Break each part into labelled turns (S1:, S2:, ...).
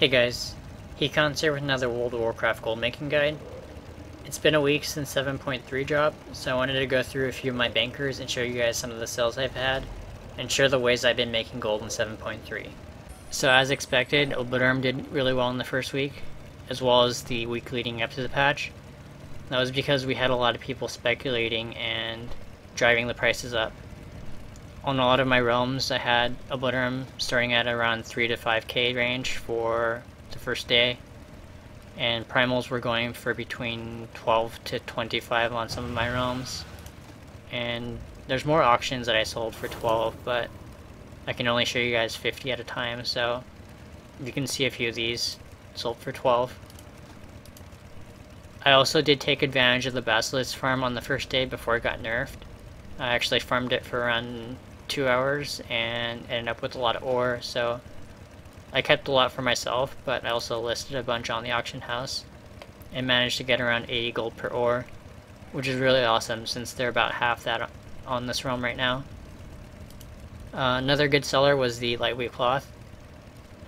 S1: Hey guys, Hecons here with another World of Warcraft gold making guide. It's been a week since 7.3 dropped, so I wanted to go through a few of my bankers and show you guys some of the sales I've had, and share the ways I've been making gold in 7.3. So as expected, Obliterum did really well in the first week, as well as the week leading up to the patch. That was because we had a lot of people speculating and driving the prices up. On a lot of my realms, I had Obliterum starting at around 3 to 5k range for the first day, and primals were going for between 12 to 25 on some of my realms. And there's more auctions that I sold for 12, but I can only show you guys 50 at a time, so you can see a few of these sold for 12. I also did take advantage of the Basilisk farm on the first day before it got nerfed. I actually farmed it for around 2 hours and ended up with a lot of ore, so I kept a lot for myself, but I also listed a bunch on the auction house and managed to get around 80 gold per ore, which is really awesome since they're about half that on this realm right now. Another good seller was the lightweight cloth.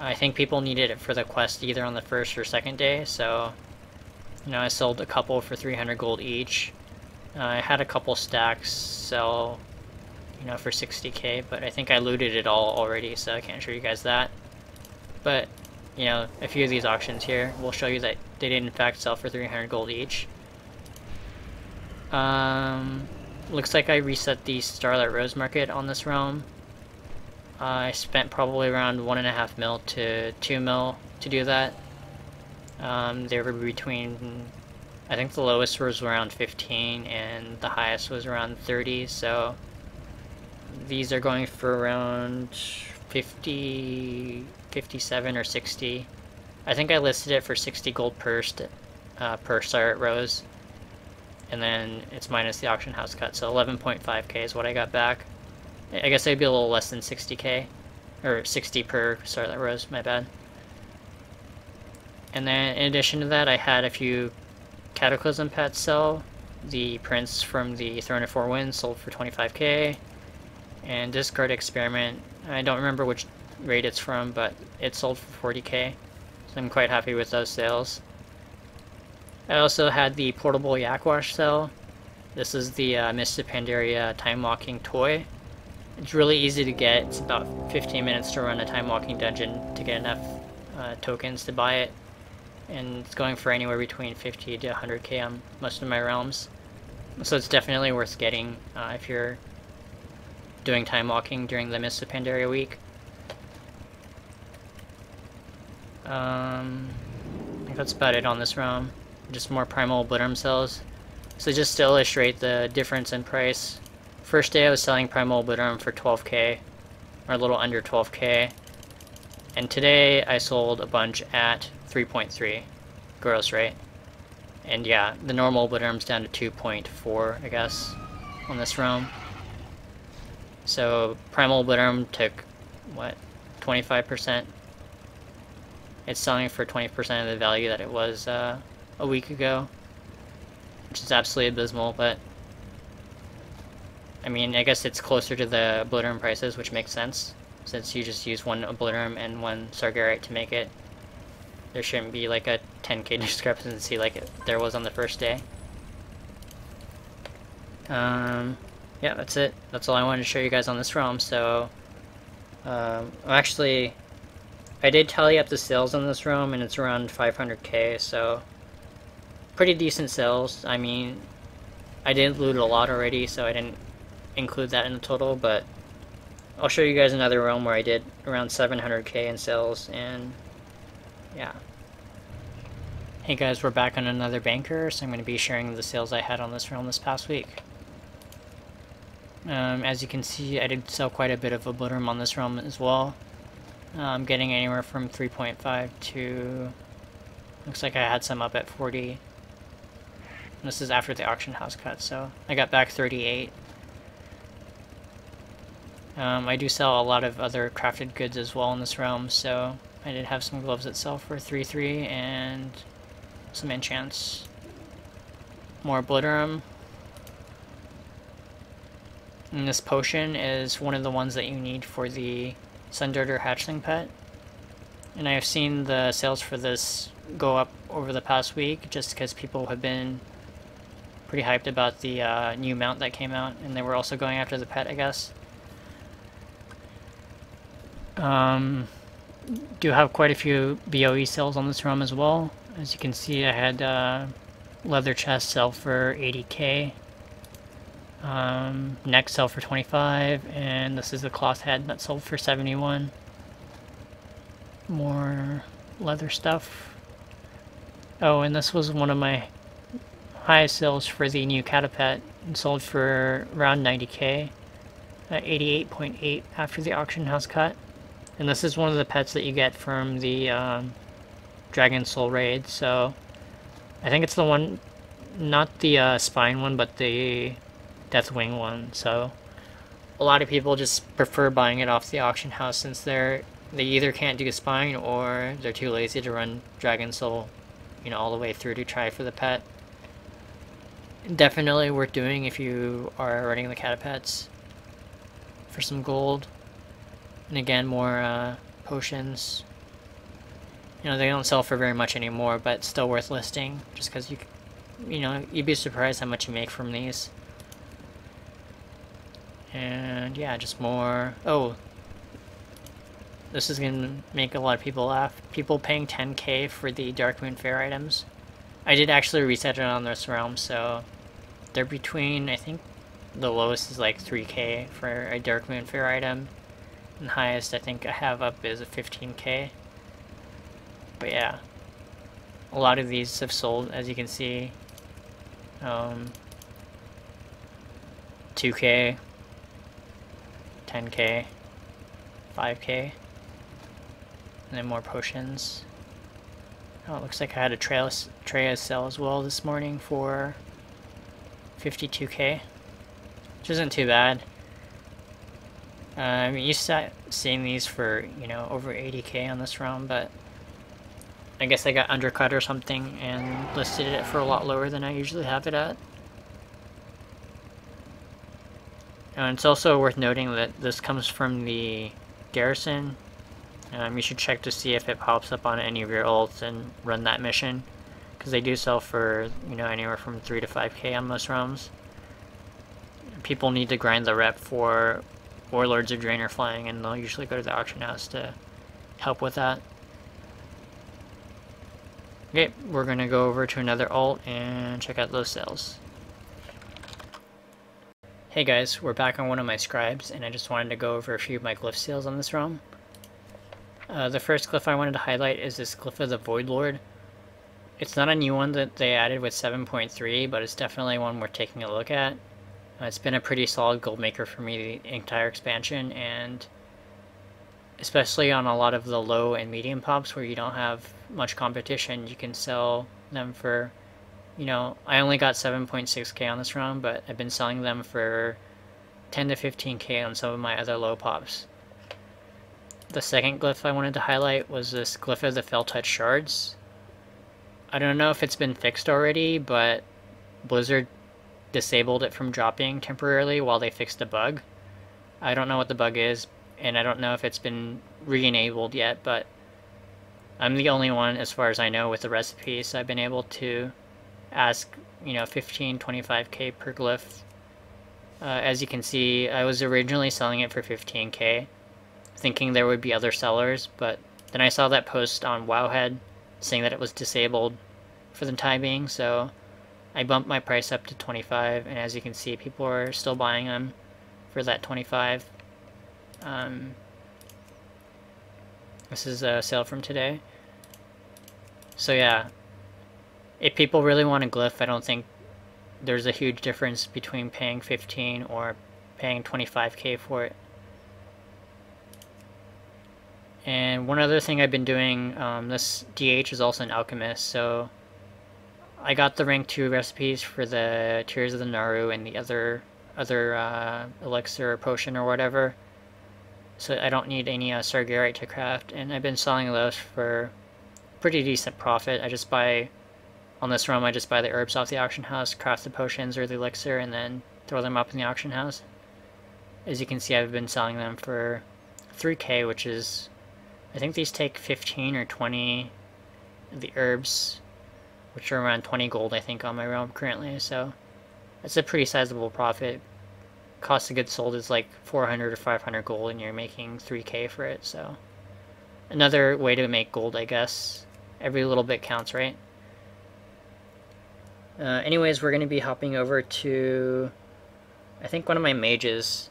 S1: I think people needed it for the quest either on the first or second day, so I sold a couple for 300 gold each. I had a couple stacks sell for 60k, but I think I looted it all already, so I can't show you guys that. But a few of these auctions here will show you that they did in fact sell for 300 gold each. Looks like I reset the Starlight Rose market on this realm. I spent probably around 1.5 mil to 2 mil to do that. They were between, I think the lowest was around 15 and the highest was around 30, so these are going for around 50, 57 or 60. I think I listed it for 60 gold per Starlight Rose, and then it's minus the auction house cut, so 11.5k is what I got back. I guess it'd be a little less than 60k, or 60 per Starlight Rose, my bad. And then in addition to that, I had a few Cataclysm pets sell. The Prince from the Throne of Four Winds sold for 25k, and Discard Experiment, I don't remember which raid it's from, but it sold for 40k, so I'm quite happy with those sales. I also had the Portable Yakwash sell. This is the Mist of Pandaria time walking toy. It's really easy to get. It's about 15 minutes to run a time walking dungeon to get enough tokens to buy it, and it's going for anywhere between 50 to 100k on most of my realms, so it's definitely worth getting if you're doing time walking during the Mist of Pandaria week. I think that's about it on this realm. Just more primal Obliterum cells. So just to illustrate the difference in price, first day I was selling primal Obliterum for 12k, or a little under 12k, and today I sold a bunch at 3.3 gross rate. And yeah, the normal Obliterum's down to 2.4, I guess, on this realm. So primal Obliterum took, what, 25%? It's selling for 20% of the value that it was a week ago, which is absolutely abysmal, but I mean, I guess it's closer to the Obliterum prices, which makes sense, since you just use one Obliterum and one Sargerite to make it. There shouldn't be like a 10k discrepancy like there was on the first day. Yeah, that's it. That's all I wanted to show you guys on this realm. So, actually, I did tally up the sales on this realm, and it's around 500k, so pretty decent sales. I mean, I didn't loot a lot already, so I didn't include that in the total, but I'll show you guys another realm where I did around 700k in sales, and yeah. Hey guys, we're back on another banker, so I'm going to be sharing the sales I had on this realm this past week. As you can see, I did sell quite a bit of Obliterum on this realm as well. I'm getting anywhere from 3.5 to, looks like I had some up at 40. This is after the auction house cut, so I got back 38. I do sell a lot of other crafted goods as well in this realm, so I did have some gloves that sell for 3.3 and some enchants. More Obliterum. And this potion is one of the ones that you need for the Sundarter hatchling pet. And I've seen the sales for this go up over the past week just because people have been pretty hyped about the new mount that came out, and they were also going after the pet, I guess. Do have quite a few BOE sales on this ROM as well. As you can see, I had leather chest sell for 80k, neck sell for 25, and this is the cloth head that sold for 71. More leather stuff. Oh, and this was one of my highest sales for the new catapet, and sold for around 90k, at 88.8 after the auction house cut. And this is one of the pets that you get from the Dragon Soul raid, so I think it's the one, not the spine one, but the Deathwing one. So a lot of people just prefer buying it off the auction house since they either can't do spine or they're too lazy to run Dragon Soul, you know, all the way through to try for the pet. Definitely worth doing if you are running the catapets for some gold. And again, more potions. You know, they don't sell for very much anymore, but still worth listing, just because you know, you'd be surprised how much you make from these. And yeah, just more. Oh, this is gonna make a lot of people laugh. People paying 10k for the Darkmoon Fair items. I did actually reset it on this realm, so they're between, I think the lowest is like 3k for a Darkmoon Fair item, and the highest I think I have up is a 15k. But yeah, a lot of these have sold, as you can see. 2k, 10k, 5k, and then more potions. Oh, it looks like I had a Treya sell as well this morning for 52k, which isn't too bad. I'm used to seeing these for, you know, over 80k on this round, but I guess I got undercut or something and listed it for a lot lower than I usually have it at. And it's also worth noting that this comes from the garrison. You should check to see if it pops up on any of your ults and run that mission, because they do sell for, you know, anywhere from 3 to 5k on most realms. People need to grind the rep for Warlords of Draenor flying, and they'll usually go to the auction house to help with that. Okay, we're gonna go over to another alt and check out those sales. Hey guys, we're back on one of my scribes, and I just wanted to go over a few of my glyph sales on this realm. The first glyph I wanted to highlight is this Glyph of the Void Lord. It's not a new one that they added with 7.3, but it's definitely one worth taking a look at. It's been a pretty solid gold maker for me the entire expansion, and especially on a lot of the low and medium pops where you don't have much competition, you can sell them for, you know, I only got 7.6k on this round, but I've been selling them for 10 to 15k on some of my other low pops. The second glyph I wanted to highlight was this Glyph of the Fell-Touch Shards. I don't know if it's been fixed already, but Blizzard disabled it from dropping temporarily while they fixed a bug. I don't know what the bug is, and I don't know if it's been re-enabled yet, but I'm the only one, as far as I know, with the recipe, so I've been able to ask, you know, 15, 25k per glyph. As you can see, I was originally selling it for 15k, thinking there would be other sellers, but then I saw that post on Wowhead saying that it was disabled for the time being, so I bumped my price up to 25, and as you can see, people are still buying them for that 25. This is a sale from today. So yeah, if people really want a glyph, I don't think there's a huge difference between paying 15 or paying 25k for it. And one other thing I've been doing, this DH is also an alchemist, so I got the rank 2 recipes for the Tears of the Naru and the other elixir or potion or whatever, so I don't need any Sargerite to craft, and I've been selling those for pretty decent profit. I just buy, on this realm, I just buy the herbs off the auction house, craft the potions or the elixir, and then throw them up in the auction house. As you can see, I've been selling them for 3k, which is I think these take 15 or 20 of the herbs, which are around 20 gold I think on my realm currently, so that's a pretty sizable profit. Cost of goods sold is like 400 or 500 gold and you're making 3k for it, so another way to make gold, I guess. Every little bit counts, right? Anyways, we're going to be hopping over to, I think, one of my mages.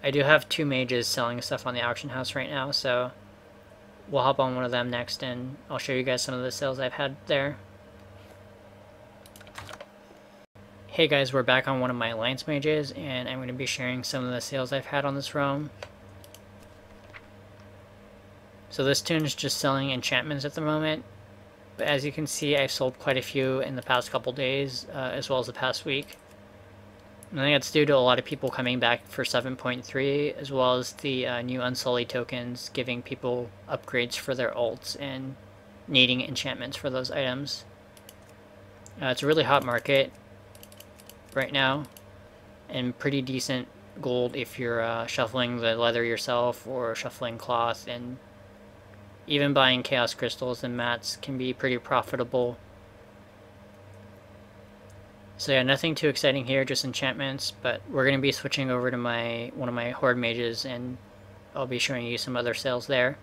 S1: I do have 2 mages selling stuff on the auction house right now, so we'll hop on one of them next and I'll show you guys some of the sales I've had there. Hey guys, we're back on one of my alliance mages and I'm going to be sharing some of the sales I've had on this realm. So this tune is just selling enchantments at the moment, but as you can see I've sold quite a few in the past couple days, as well as the past week. And I think that's due to a lot of people coming back for 7.3, as well as the new Unsullied tokens giving people upgrades for their ults and needing enchantments for those items. It's a really hot market right now, and pretty decent gold if you're shuffling the leather yourself or shuffling cloth, and even buying chaos crystals and mats can be pretty profitable. So yeah, nothing too exciting here, just enchantments, but we're going to be switching over to one of my horde mages and I'll be showing you some other sales there.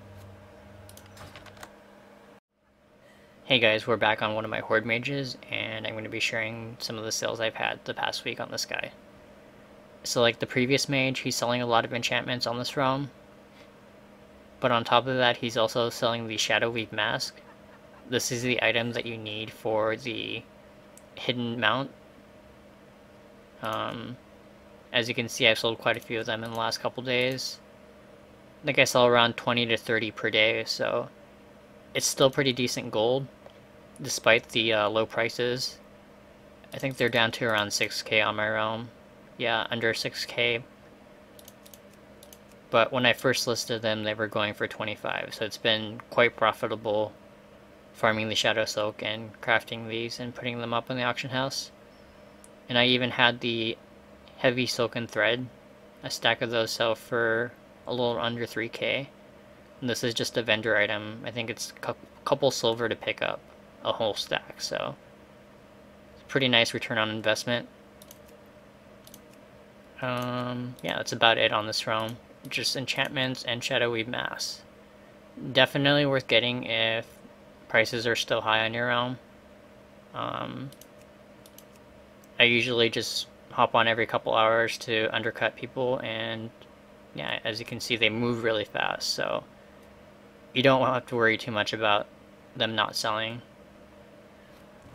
S1: Hey guys, we're back on one of my horde mages and I'm going to be sharing some of the sales I've had the past week on this guy. So like the previous mage, he's selling a lot of enchantments on this realm, but on top of that he's also selling the Shadow Weave Mask. This is the item that you need for the hidden mount. As you can see, I've sold quite a few of them in the last couple days. I think I sell around 20 to 30 per day, so it's still pretty decent gold despite the low prices. I think they're down to around 6k on my realm. Yeah, under 6k. But when I first listed them, they were going for 25, so it's been quite profitable farming the Shadow Silk and crafting these and putting them up in the auction house. And I even had the Heavy Silken Thread. A stack of those sell for a little under 3k. And this is just a vendor item. I think it's a couple silver to pick up a whole stack, so it's a pretty nice return on investment. Yeah, that's about it on this realm. Just enchantments and Shadow Weave Mass. Definitely worth getting if prices are still high on your realm. I usually just hop on every couple hours to undercut people, and yeah, as you can see, they move really fast, so you don't have to worry too much about them not selling.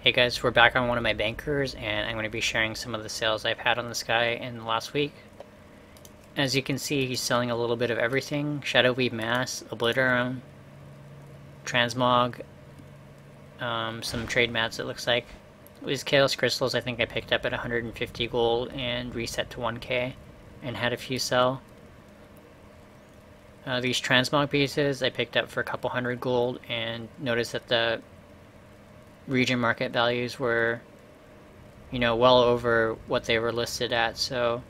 S1: Hey guys, we're back on one of my bankers, and I'm going to be sharing some of the sales I've had on this guy in the last week. As you can see, he's selling a little bit of everything. Shadow Weave Mass, Obliterum, Transmog, some trade mats it looks like. These Chaos Crystals I think I picked up at 150 gold and reset to 1k and had a few sell. These Transmog pieces I picked up for a couple hundred gold and noticed that the region market values were, you know, well over what they were listed at, so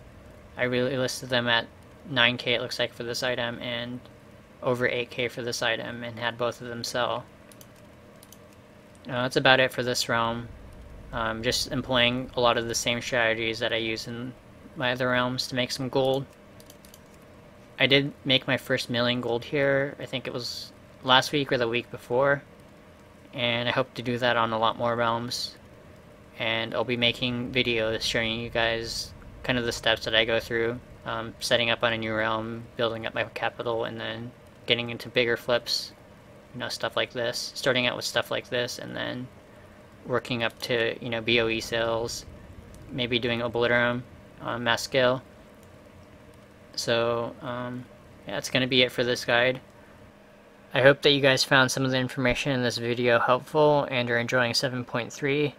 S1: I really listed them at 9k it looks like for this item and over 8k for this item and had both of them sell. That's about it for this realm. Just employing a lot of the same strategies that I use in my other realms to make some gold. I did make my first milling gold here, I think it was last week or the week before, and I hope to do that on a lot more realms. And I'll be making videos showing you guys kind of the steps that I go through, setting up on a new realm, building up my capital, and then getting into bigger flips, you know, stuff like this. Starting out with stuff like this, and then working up to, you know, BOE sales, maybe doing Obliterum on mass scale. So, yeah, that's going to be it for this guide. I hope that you guys found some of the information in this video helpful and are enjoying 7.3.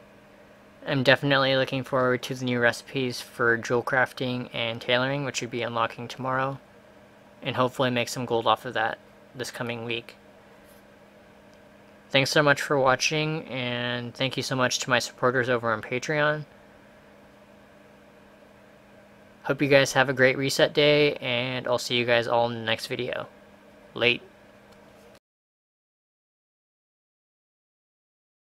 S1: I'm definitely looking forward to the new recipes for jewel crafting and tailoring, which should be unlocking tomorrow, and hopefully make some gold off of that this coming week. Thanks so much for watching, and thank you so much to my supporters over on Patreon. Hope you guys have a great reset day, and I'll see you guys all in the next video. Late.